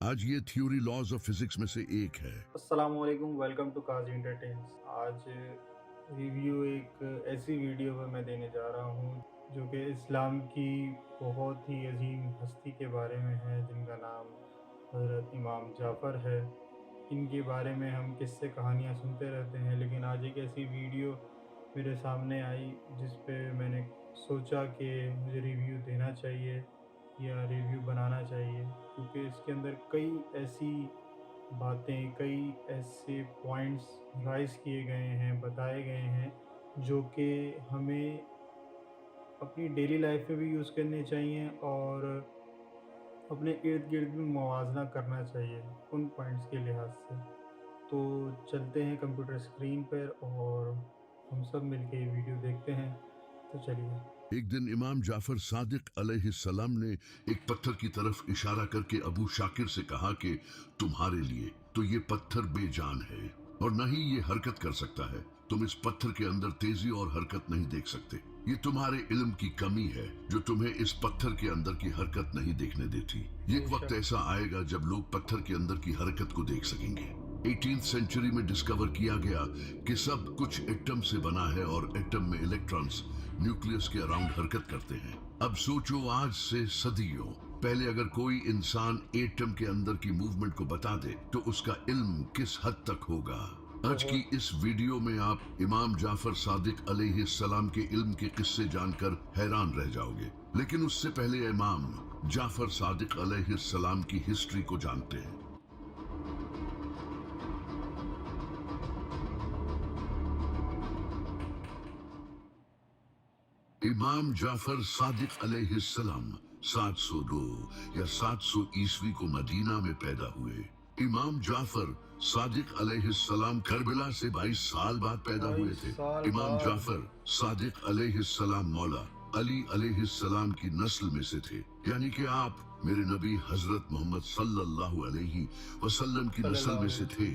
आज ये theory laws of physics में से एक है। अस्सलामुअलैकुम, वेलकम टू काजी एंटरटेन्स। आज रिव्यू एक ऐसी वीडियो पर मैं देने जा रहा हूँ जो कि इस्लाम की बहुत ही अजीम हस्ती के बारे में है, जिनका नाम हज़रत इमाम जाफ़र है। इनके बारे में हम किस्से कहानियाँ सुनते रहते हैं, लेकिन आज एक ऐसी वीडियो मेरे सामने आई जिस पे मैंने सोचा कि मुझे रिव्यू देना चाहिए या रिव्यू बनाना चाहिए, क्योंकि इसके अंदर कई ऐसी बातें, कई ऐसे पॉइंट्स राइज़ किए गए हैं, बताए गए हैं, जो कि हमें अपनी डेली लाइफ में भी यूज़ करने चाहिए और अपने इर्द-गिर्द भी मुवाज़ना करना चाहिए उन पॉइंट्स के लिहाज़ से। तो चलते हैं कंप्यूटर स्क्रीन पर और हम सब मिलके ये वीडियो देखते हैं। तो चलिए। एक दिन इमाम जाफर सादिक अलैहिस्सलाम ने एक पत्थर की तरफ इशारा करके अबू शाकिर से कहा कि तुम्हारे लिए तो ये पत्थर बेजान है और न ही ये हरकत कर सकता है। तुम इस पत्थर के अंदर तेजी और हरकत नहीं देख सकते। ये तुम्हारे इल्म की कमी है जो तुम्हें इस पत्थर के अंदर की हरकत नहीं देखने देती। एक वक्त ऐसा आएगा जब लोग पत्थर के अंदर की हरकत को देख सकेंगे। 18th सेंचुरी में डिस्कवर किया गया कि सब कुछ एटम से बना है और एटम में इलेक्ट्रॉन्स न्यूक्लियस के अराउंड हरकत करते हैं। अब सोचो, आज से सदियों पहले अगर कोई इंसान एटम के अंदर की मूवमेंट को बता दे तो उसका इल्म किस हद तक होगा। आज की इस वीडियो में आप इमाम जाफर सादिक अलैहिस्सलाम के इल्म के किस्से जानकर हैरान रह जाओगे, लेकिन उससे पहले इमाम जाफर सादिक अलैहिस्सलाम की हिस्ट्री को जानते हैं। इमाम जाफर सादिक अलैहिस्सलाम 702 या 700 ईस्वी को मदीना में पैदा हुए। इमाम जाफर सादिक अलैहिस्सलाम करबला से 22 साल बाद पैदा हुए थे। इमाम जाफर सादिक अलैहिस्सलाम मौला अली अलैहिस्सलाम की नस्ल में से थे, यानी कि आप मेरे नबी हजरत मोहम्मद सल्लल्लाहु अलैहि वसल्लम की नस्ल में से थे।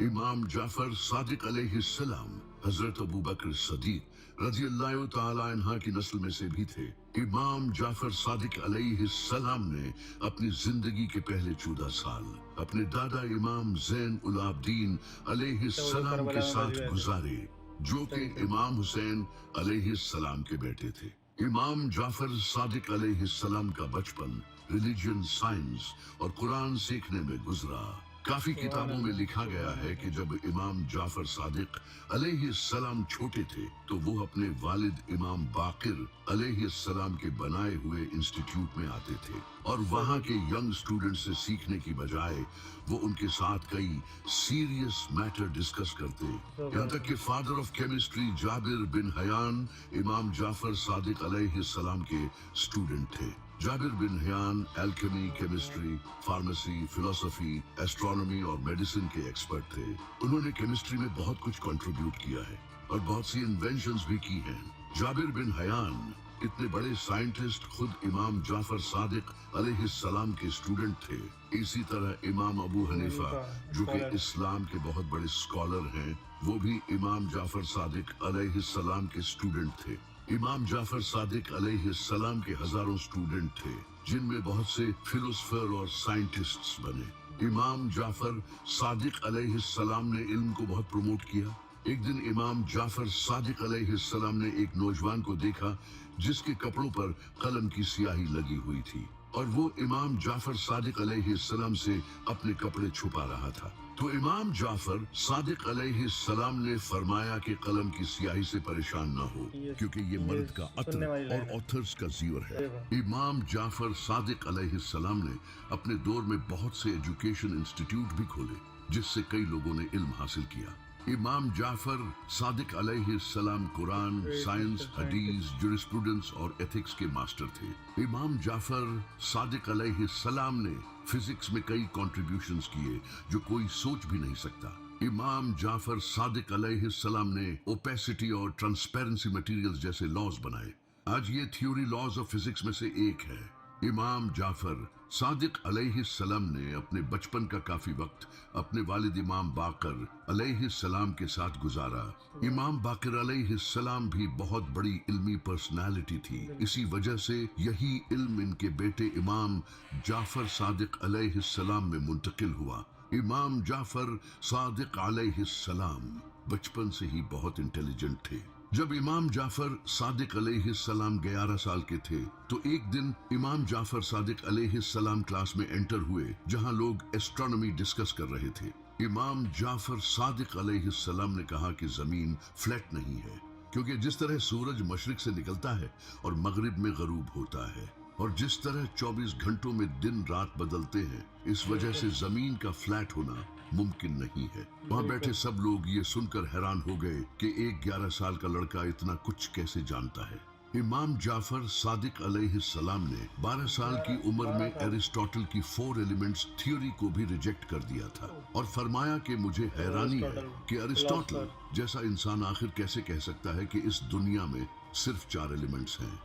इमाम जाफर सादिक अलैहिस्सलाम हजरत अबू बकर सदीक रज़ियल्लाहु ताला अन्हा की नस्ल में से भी थे। इमाम जाफर सादिक अलैहिस्सलाम ने अपनी जिंदगी के पहले 14 साल अपने दादा इमाम ज़ैन उल आबदीन अलैहिस्सलाम के साथ गुजारे, जो कि इमाम हुसैन अलैहिस्सलाम के बेटे थे। इमाम जाफर सादिक अलैहिस्सलाम का बचपन रिलीजन, साइंस और कुरान सीखने में गुजरा। काफी किताबों में लिखा गया है कि जब इमाम जाफर सादिक अलैहिस्सलाम छोटे थे तो वो अपने वालिद इमाम बाकिर अलैहिस्सलाम के बनाए हुए इंस्टीट्यूट में आते थे और वहाँ के यंग स्टूडेंट से सीखने की बजाय वो उनके साथ कई सीरियस मैटर डिस्कस करते। यहाँ तक कि father of chemistry Jabir bin Hayyan Imam Jafar Sadiq अलैहिस्सलाम के स्टूडेंट थे। Jabir bin Hayyan alchemy, chemistry, pharmacy, philosophy, astronomy और मेडिसिन के एक्सपर्ट थे। उन्होंने केमिस्ट्री में बहुत कुछ कंट्रीब्यूट किया है और बहुत सी इन्वेंशंस भी की हैं। जाबिर बिन हयान इतने बड़े साइंटिस्ट खुद इमाम जाफर सादिक अलैहिस्सलाम के स्टूडेंट थे। इसी तरह इमाम अबू हनीफा, जो कि इस्लाम के बहुत बड़े स्कॉलर हैं, वो भी इमाम जाफर सादिक अलैहिस्सलाम के स्टूडेंट थे। इमाम जाफर सादिक अलैहिस्सलाम के हजारों स्टूडेंट थे, जिनमें बहुत से फिलोसफर और साइंटिस्ट्स बने। इमाम जाफर सादिक अलैहिस्सलाम ने इल्म को बहुत प्रमोट किया। एक दिन इमाम जाफर सादिक अलैहिस्सलाम ने एक नौजवान को देखा जिसके कपड़ों पर कलम की स्याही लगी हुई थी और वो इमाम जाफर सादिक अलैहिस्सलाम से अपने कपड़े छुपा रहा था। तो इमाम जाफर सादिक अलैहिस्सलाम ने फरमाया कि कलम की स्याही से परेशान न हो, क्योंकि ये मर्द का अत्र और ऑथर्स का ज़ियर है। इमाम जाफर सादिक अलैहिस्सलाम ने अपने दौर में बहुत से एजुकेशन इंस्टीट्यूट भी खोले, जिससे कई लोगों ने इल्म हासिल किया। इमाम जाफर सादिक अलैहिस्सलाम कुरान, साइंस, हदीस, जुरिस्प्रूडेंस और एथिक्स के मास्टर थे। इमाम जाफर सादिक अलैहिस्सलाम ने फिजिक्स में कई कॉन्ट्रीब्यूशंस किए जो कोई सोच भी नहीं सकता। इमाम जाफर सादिक अलैहिस्सलाम ने ओपेसिटी और ट्रांसपेरेंसी मटेरियल्स जैसे लॉज बनाए। आज ये थ्योरी लॉज ऑफ फिजिक्स में से एक है। इमाम जाफर صادق علیہ السلام نے اپنے بچپن کا کافی وقت اپنے والد امام باقر علیہ السلام کے ساتھ گزارا۔ امام باقر علیہ السلام بھی بہت بڑی علمی پرسنالٹی تھی، اسی وجہ سے یہی علم ان کے بیٹے امام جعفر صادق علیہ السلام میں منتقل ہوا۔ امام جعفر صادق علیہ السلام بچپن سے ہی بہت انٹیلیجنٹ تھے۔ جب امام جعفر صادق علیہ السلام 11 سال کے تھے تو ایک دن امام جعفر صادق علیہ السلام کلاس میں انٹر ہوئے جہاں لوگ ایسٹرونومی ڈسکس کر رہے تھے۔ امام جعفر صادق علیہ السلام نے کہا کہ زمین فلیٹ نہیں ہے، کیونکہ جس طرح سورج مشرق سے نکلتا ہے اور مغرب میں غروب ہوتا ہے، اور جس طرح 24 گھنٹوں میں دن رات بدلتے ہیں، اس وجہ سے زمین کا فلیٹ ہونا ممکن نہیں ہے۔ وہاں بیٹھے سب لوگ یہ سن کر حیران ہو گئے کہ ایک 11 سال کا لڑکا اتنا کچھ کیسے جانتا ہے۔ امام جعفر صادق علیہ السلام نے 12 سال کی عمر میں ایرسٹوٹل کی 4 ایلیمنٹس تھیوری کو بھی ریجیکٹ کر دیا تھا، اور فرمایا کہ مجھے حیرانی ہے کہ ایرسٹوٹل جیسا انسان آخر کیسے کہہ سکتا ہے کہ اس دنیا میں صرف 4 ایلیمنٹس ہیں،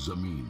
زمین،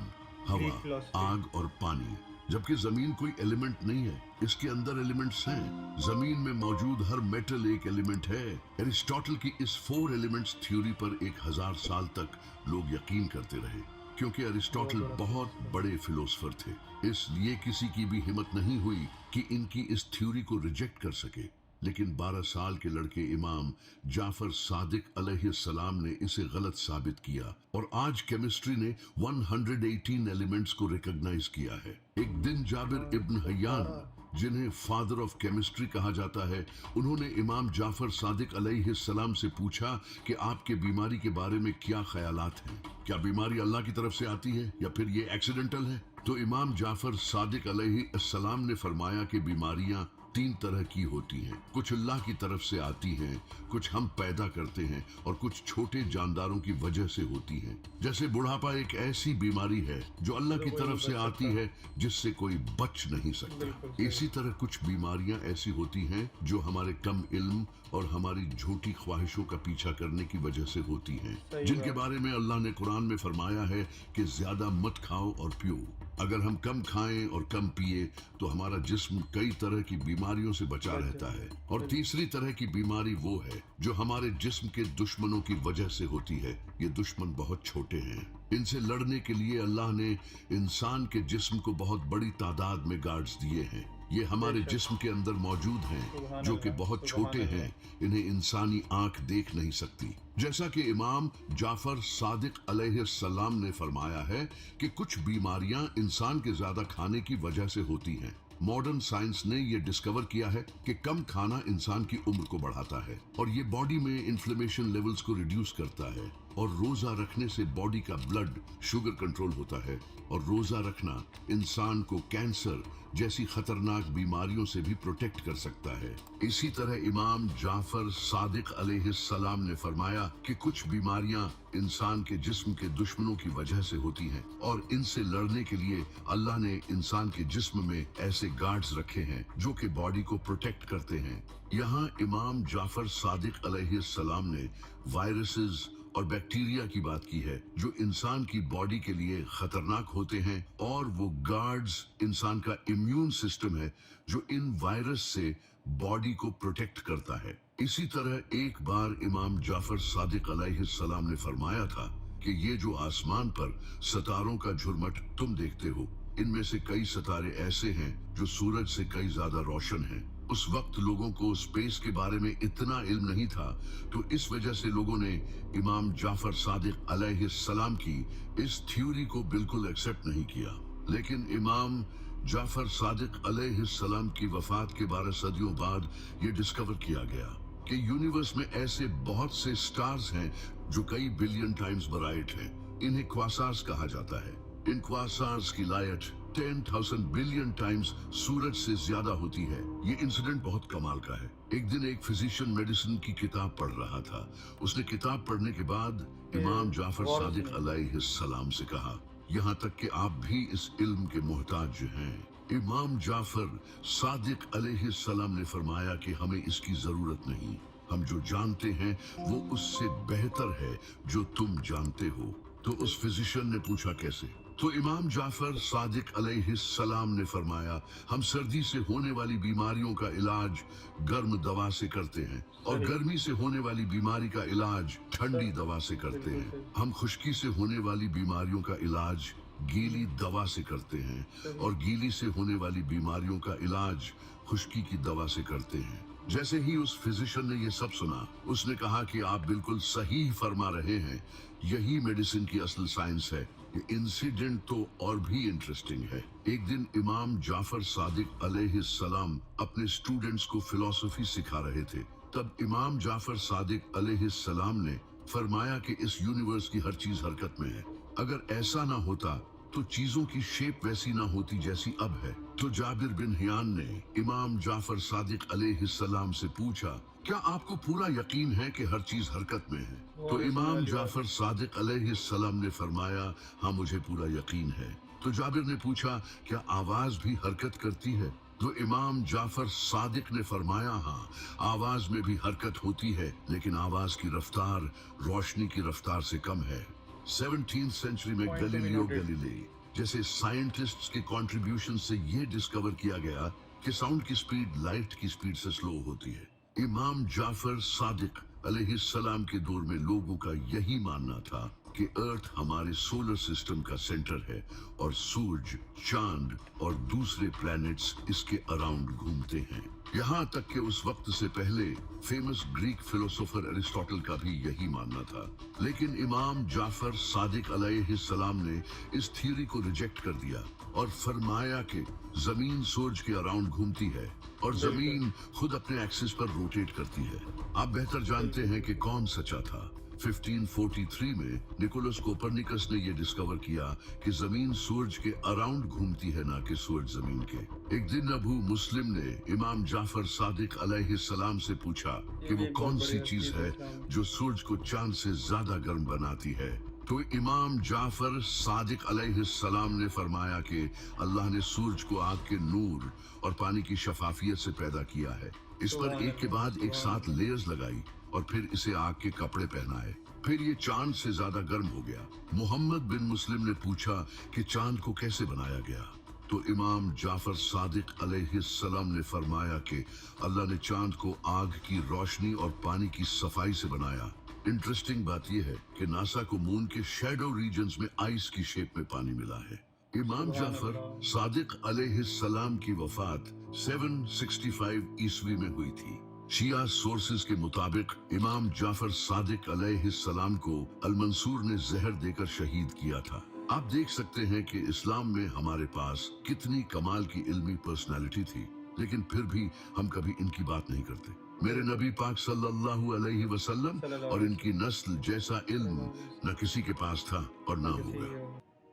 ہوا، آگ اور پانی، جبکہ زمین کوئی ایلیمنٹ نہیں ہے، اس کے اندر ایلیمنٹس ہیں۔ زمین میں موجود ہر میٹل ایک ایلیمنٹ ہے۔ ایرسٹوٹل کی اس 4 ایلیمنٹس تھیوری پر 1000 سال تک لوگ یقین کرتے رہے، کیونکہ ایرسٹوٹل بہت بڑے فلسفر تھے، اس لیے کسی کی بھی ہمت نہیں ہوئی کہ ان کی اس تھیوری کو ریجیکٹ کر سکے۔ لیکن 12 سال کے لڑکے امام جعفر صادق علیہ السلام نے اسے غلط ثابت کیا، اور آج کیمسٹری نے 118 ایلیمنٹس کو ریکگنائز کیا ہے۔ ایک دن جابر ابن حیان، جنہیں فادر آف کیمسٹری کہا جاتا ہے، انہوں نے امام جعفر صادق علیہ السلام سے پوچھا کہ آپ کے بیماری کے بارے میں کیا خیالات ہیں؟ کیا بیماری اللہ کی طرف سے آتی ہے یا پھر یہ ایکسیڈنٹل ہے؟ تو امام جعفر صادق علیہ السلام نے فرمایا کہ بیماریاں 3 طرح کی ہوتی ہیں، کچھ اللہ کی طرف سے آتی ہیں، کچھ ہم پیدا کرتے ہیں، اور کچھ چھوٹے جانداروں کی وجہ سے ہوتی ہیں۔ جیسے بڑھاپا ایک ایسی بیماری ہے جو اللہ کی طرف سے آتی ہے جس سے کوئی بچ نہیں سکتا۔ اسی طرح کچھ بیماریاں ایسی ہوتی ہیں جو ہمارے کم علم اور ہماری جھوٹی خواہشوں کا پیچھا کرنے کی وجہ سے ہوتی ہیں، جن کے بارے میں اللہ نے قرآن میں فرمایا ہے کہ زیادہ مت کھاؤ اور پیو۔ اگر ہم کم کھائیں اور کم پیے تو ہمارا جسم کئی طرح کی بیماریوں سے بچا رہتا ہے۔ اور تیسری طرح کی بیماری وہ ہے جو ہمارے جسم کے دشمنوں کی وجہ سے ہوتی ہے۔ یہ دشمن بہت چھوٹے ہیں، ان سے لڑنے کے لیے اللہ نے انسان کے جسم کو بہت بڑی تعداد میں گارڈز دیے ہیں۔ یہ ہمارے جسم کے اندر موجود ہیں جو کہ بہت چھوٹے ہیں، انہیں انسانی آنکھ دیکھ نہیں سکتی۔ جیسا کہ امام جعفر صادق علیہ السلام نے فرمایا ہے کہ کچھ بیماریاں انسان کے زیادہ کھانے کی وجہ سے ہوتی ہیں۔ ماڈرن سائنس نے یہ ڈسکور کیا ہے کہ کم کھانا انسان کی عمر کو بڑھاتا ہے، اور یہ باڈی میں انفلیمیشن لیولز کو ریڈیوس کرتا ہے، اور روزہ رکھنے سے باڈی کا بلڈ شوگر کنٹرول ہوتا ہے، اور روزہ رکھنا انسان کو کینسر جیسی خطرناک بیماریوں سے بھی پروٹیکٹ کر سکتا ہے۔ اسی طرح امام جعفر صادق علیہ السلام نے فرمایا کہ کچھ بیماریاں انسان کے جسم کے دشمنوں کی وجہ سے ہوتی ہیں، اور ان سے لڑنے کے لیے اللہ نے انسان کے جسم میں ایسے گارڈز رکھے ہیں جو کہ باڈی کو پروٹیکٹ کرتے ہیں۔ یہاں امام جعفر صادق علیہ السلام نے وائرسز اور بیکٹیریا کی بات کی ہے جو انسان کی باڈی کے لیے خطرناک ہوتے ہیں، اور وہ گارڈز انسان کا امیون سسٹم ہے جو ان وائرس سے باڈی کو پروٹیکٹ کرتا ہے۔ اسی طرح ایک بار امام جعفر صادق علیہ السلام نے فرمایا تھا کہ یہ جو آسمان پر ستاروں کا جھرمٹ تم دیکھتے ہو، ان میں سے کئی ستارے ایسے ہیں جو سورج سے کئی زیادہ روشن ہیں۔ اس وقت لوگوں کو اسپیس کے بارے میں اتنا علم نہیں تھا، تو اس وجہ سے لوگوں نے امام جعفر صادق علیہ السلام کی اس تھیوری کو بالکل ایکسپٹ نہیں کیا۔ لیکن امام جعفر صادق علیہ السلام کی وفات کے 12 صدیوں بعد یہ ڈسکور کیا گیا کہ یونیورس میں ایسے بہت سے سٹارز ہیں جو کئی بلین ٹائمز برائٹ ہیں، انہیں کواسارز کہا جاتا ہے۔ ان کواسارز کی لائٹ 10,000 بلین ٹائمز سورج سے زیادہ ہوتی ہے۔ یہ انسیڈنٹ بہت کمال کا ہے۔ ایک دن ایک فزیشین میڈیسن کی کتاب پڑھ رہا تھا، اس نے کتاب پڑھنے کے بعد امام جعفر صادق علیہ السلام سے کہا، یہاں تک کہ آپ بھی اس علم کے محتاج ہیں۔ امام جعفر صادق علیہ السلام نے فرمایا کہ ہمیں اس کی ضرورت نہیں، ہم جو جانتے ہیں وہ اس سے بہتر ہے جو تم جانتے ہو۔ تو اس فزیشین نے پوچھا کیسے؟ तो इमाम जाफर सादिक अलैहिस्सलाम ने फरमाया, हम सर्दी से होने वाली बीमारियों का इलाज गर्म दवा से करते हैं और सही। गर्मी से होने वाली बीमारी का इलाज ठंडी दवा से करते बिल्कुल हैं। सही। हम खुश्की से होने वाली बीमारियों का इलाज गीली दवा से करते हैं सही। और गीली से होने वाली बीमारियों का इलाज खुश्की की दवा से करते हैं। जैसे ही उस फिजिशियन ने ये सब सुना, उसने कहा कि आप बिल्कुल सही फरमा रहे हैं, यही मेडिसिन की असल साइंस है। ये इंसिडेंट तो और भी इंटरेस्टिंग है। एक दिन इमाम जाफर सादिक अलैहिस्सलाम अपने स्टूडेंट्स को फिलॉसफी सिखा रहे थे। तब इमाम जाफर सादिक अलैहिस्सलाम ने फरमाया कि इस यूनिवर्स की हर चीज हरकत में है। अगर ऐसा ना होता तो चीजों की शेप वैसी ना होती जैसी अब है। तो जाबिर बिन हियान ने इमाम जाफर सादिक अलैहिस्सलाम से पूछा, क्या आपको पूरा यकीन है कि हर चीज हरकत में है? तो इमाम जाफर सादिक अलैहिस्सलाम ने फरमाया, हाँ मुझे पूरा यकीन है। तो जाबिर ने पूछा, क्या आवाज भी हरकत करती है? तो इमाम जाफर सादिक ने फरमाया, हाँ आवाज में भी हरकत होती है, लेकिन आवाज की रफ्तार रोशनी की रफ्तार से कम है। 17th सेंचुरी में Point to be Galileo noted. Galilei जैसे साइंटिस्ट्स के कंट्रीब्यूशन से ये डिस्कवर किया गया कि साउंड की स्पीड लाइट की स्पीड से स्लो होती है। इमाम जाफर सादिक अलैहिस्सलाम के दौर में लोगों का यही मानना था कि अर्थ हमारे सोलर सिस्टम का सेंटर है और सूरज, चांद और दूसरे प्लैनेट्स इसके अराउंड घूमते हैं। यहाँ तक कि उस वक्त से पहले फेमस ग्रीक फिलोसोफर एरिस्टोटल का भी यही मानना था। लेकिन इमाम जाफर सादिक अलैहिस्सलाम ने इस थ्योरी को रिजेक्ट कर दिया और फरमाया कि जमीन सूरज के अराउंड घूमती है और जमीन खुद अपने एक्सिस पर रोटेट करती है। आप बेहतर जानते हैं कि कौन सच्चा था। 1543 में निकोलस कोपरनिकस ने यह डिस्कवर किया कि जमीन सूरज के अराउंड घूमती है, ना कि सूरज जमीन के। एक दिन अबू मुस्लिम ने इमाम जाफर सादिक अलैहिस्सलाम से पूछा कि वो कौन सी चीज है जो सूरज को चांद से ज्यादा गर्म बनाती है। तो इमाम जाफर सादिक अलैहिस्सलाम ने फरमाया कि अल्लाह ने सूरज को आग के नूर और पानी की शफाफियत से पैदा किया है। इस पर एक के बाद एक साथ लेयर्स लगाई और फिर इसे आग के कपड़े पहनाए। फिर ये चांद से ज्यादा गर्म हो गया। मोहम्मद बिन मुस्लिम ने पूछा कि चांद को कैसे बनाया गया? तो इमाम जाफर सादिक अलैहिस्सलाम ने फरमाया कि अल्लाह ने चांद को आग की रोशनी और पानी की सफाई से बनाया। इंटरेस्टिंग बात यह है कि नासा को मून के शैडो रीजन्स में आइस की शेप में पानी मिला है। इमाम जाफर सादिक अलैहिस्सलाम की वफात 765 ईस्वी में हुई थी। शिया सोर्सेज के मुताबिक इमाम जाफर सादिक अलैहिस्सलाम को अल-मंसूर ने जहर देकर शहीद किया था। आप देख सकते हैं कि इस्लाम में हमारे पास कितनी कमाल की इल्मी पर्सनालिटी थी, लेकिन फिर भी हम कभी इनकी बात नहीं करते। मेरे नबी पाक सल्लल्लाहु अलैहि वसल्लम और इनकी नस्ल जैसा इल्म न किसी के पास था और न होगा।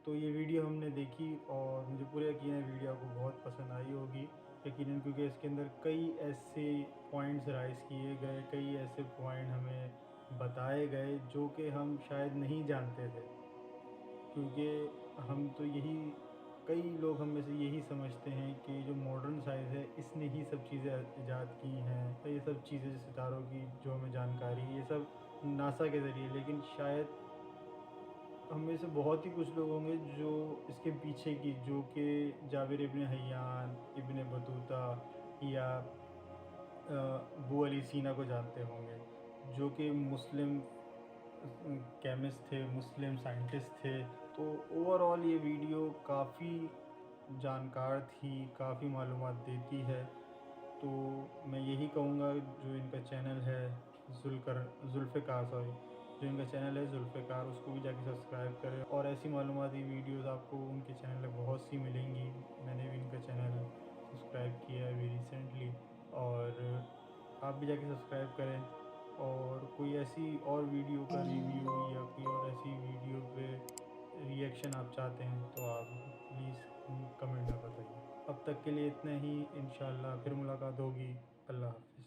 तो ये वीडियो हमने देखी और मुझे पूरा यकीन है वीडियो आपको बहुत पसंद आई होगी यकीनन, क्योंकि इसके अंदर कई ऐसे पॉइंट्स राइज किए गए, कई ऐसे पॉइंट हमें बताए गए जो कि हम शायद नहीं जानते थे। क्योंकि हम तो यही, कई लोग हम में से यही समझते हैं कि जो मॉडर्न साइंस है इसने ही सब चीज़ें ईजाद की हैं, तो ये सब चीज़ें सितारों की जो हमें जानकारी ये सब नासा के ज़रिए, लेकिन शायद हम में से बहुत ही कुछ लोग होंगे जो इसके पीछे की, जो कि जाबिर इब्न हय्यान, इब्न बतूता या अबू अली सीना को जानते होंगे, जो कि मुस्लिम केमिस्ट थे, मुस्लिम साइंटिस्ट थे। तो ओवरऑल ये वीडियो काफ़ी जानकार थी, काफ़ी मालूमात देती है। तो मैं यही कहूँगा जो इनका चैनल है जुल्फ़िकार, जो इनका चैनल है जुल्फ़िकार, उसको भी जाके सब्सक्राइब करें और ऐसी मालूमाती वीडियोस आपको उनके चैनल पे बहुत सी मिलेंगी। मैंने भी इनका चैनल सब्सक्राइब किया है अभी रिसेंटली, और आप भी जाके सब्सक्राइब करें। और कोई ऐसी और वीडियो का रिव्यू या कोई और ऐसी वीडियो पे रिएक्शन आप चाहते हैं तो आप प्लीज़ कमेंट में बताइए। अब तक के लिए इतना ही, इंशाल्लाह फिर मुलाकात होगी। अल्लाह हाफ़िज़।